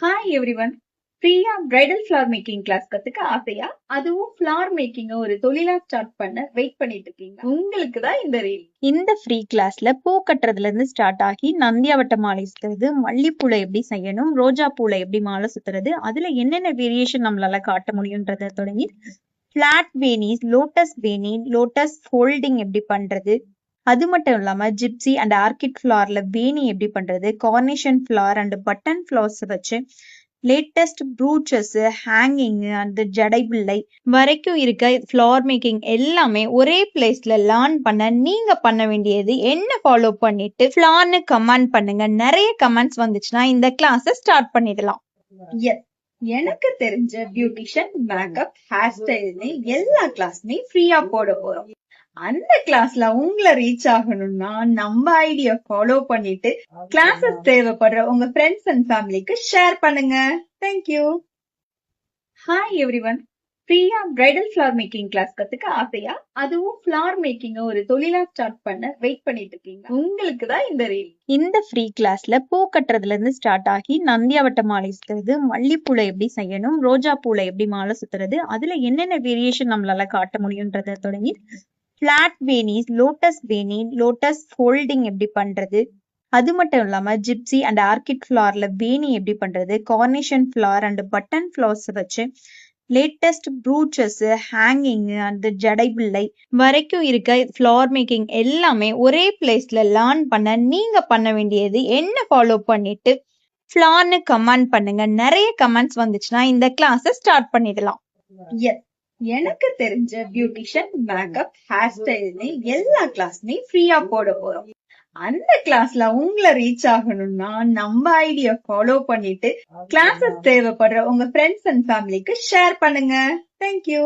Hi everyone. ஃப்ரீயா bridal flower making class கத்துக்க ஆசையா? அதுவும் ஃபிளவர் மேக்கிங் ஒரு தொழிலா ஸ்டார்ட் பண்ண வெயிட் பண்ணிட்டு இருக்கீங்க. உங்களுக்கு தான் இந்த ரீல். இந்த ஃப்ரீ கிளாஸ்ல பூ கட்டுறதுல இருந்து ஸ்டார்ட் ஆகி நந்தியாவட்ட மாலை சுத்துறது, மல்லிப்பூல எப்படி செய்யணும், ரோஜா பூல எப்படி மாலை சுத்துறது, அதுல என்னென்ன வேரியேஷன் நம்மளால காட்ட முடியும்ன்றத தொடங்கி பிளாட் வேணிஸ், லோட்டஸ் வேணி, லோட்டஸ் ஃபோல்டிங் எப்படி பண்றது, அது மட்டும் இல்லாம ஜிப்சி அண்ட் ஆர்கிட் ஃபிளவர்ல வேணி எப்படி பண்றது, carnation flower and button flowers வச்சு லேட்டஸ்ட் ப்ரூச்சஸ், ஹேங்கிங் அண்ட் ஜடை பிள்ளை வரைக்கும் இருக்க ஃபிளவர் மேக்கிங் எல்லாமே ஒரே பிளேஸ்ல லேர்ன் பண்ண நீங்க பண்ண வேண்டியது என்ன, ஃபாலோ பண்ணிட்டு ஃபிளார்னு கமெண்ட் பண்ணுங்க. நிறைய கமெண்ட்ஸ் வந்துச்சுன்னா இந்த கிளாஸை ஸ்டார்ட் பண்ணிடலாம். எஸ், எனக்கு தெரிஞ்ச பியூட்டிஷியன், மேக்கப், ஹேர் ஸ்டைல்னு எல்லா கிளாஸுமே ஃப்ரீயா போட போறோம். அந்த கிளாஸ்ல உங்களை ரீச் ஆகணும்னா நம்ம ஐடியா ஃபாலோ பண்ணிட்டு கிளாஸஸ் தேவைப்படுற உங்க ஃப்ரெண்ட்ஸ் அண்ட் ஃபேமிலிக்கு ஷேர் பண்ணுங்க. தேங்க்யூ. Hi everyone. ஃப்ரீயா பிரைடல் ஃபிளவர் மேக்கிங் கிளாஸ் கத்துக்க ஆசையா? அதுவும் ஃபிளவர் மேக்கிங் ஒரு தொழிலா ஸ்டார்ட் பண்ண வெயிட் பண்ணிட்டு இருக்கீங்க. உங்களுக்கு தான் இந்த ரீல். இந்த ஃப்ரீ கிளாஸ்ல பூ கட்டுறதுல இருந்து ஸ்டார்ட் ஆகி நந்தியாவட்ட மாலை சுத்துறது, மல்லிப்பூல எப்படி செய்யணும், ரோஜா பூல எப்படி மாலை சுத்துறது, அதுல என்னென்ன வேரியேஷன் நம்மளால காட்ட முடியும்ன்றத தொடங்கி பிளாட் வேணிஸ், லோட்டஸ் வேணி, லோட்டஸ் ஃபோல்டிங் எப்படி பண்றது, அது மட்டும் இல்லாம ஜிப்சி அண்ட் ஆர்கிட் ஃபிளவர்ல வேணி எப்படி பண்றது, carnation flower and button flowers வச்சு லேட்டஸ்ட் ப்ரூச்சஸ், ஹேங்கிங் அண்ட் ஜடை பிள்ளை வரைக்கும் இருக்க ஃபிளவர் மேக்கிங் எல்லாமே ஒரே பிளேஸ்ல லேர்ன் பண்ண நீங்க பண்ண வேண்டியது என்ன, ஃபாலோ பண்ணிட்டு ஃபிளார்னு கமெண்ட் பண்ணுங்க. நிறைய கமெண்ட்ஸ் வந்துச்சுன்னா இந்த கிளாஸை ஸ்டார்ட் பண்ணிடலாம். எஸ், எனக்கு தெரிஞ்ச பியூட்டிஷியன், மேக்கப், ஹேர் ஸ்டைல்னு எல்லா கிளாஸுமே ஃப்ரீயா போட போறோம். அந்த கிளாஸ்ல உங்களை ரீச் ஆகணும்னா நம்ம ஐடியா ஃபாலோ பண்ணிட்டு கிளாஸஸ் தேவைப்படுற உங்க ஃப்ரெண்ட்ஸ் அண்ட் ஃபேமிலிக்கு ஷேர் பண்ணுங்க. தேங்க்யூ.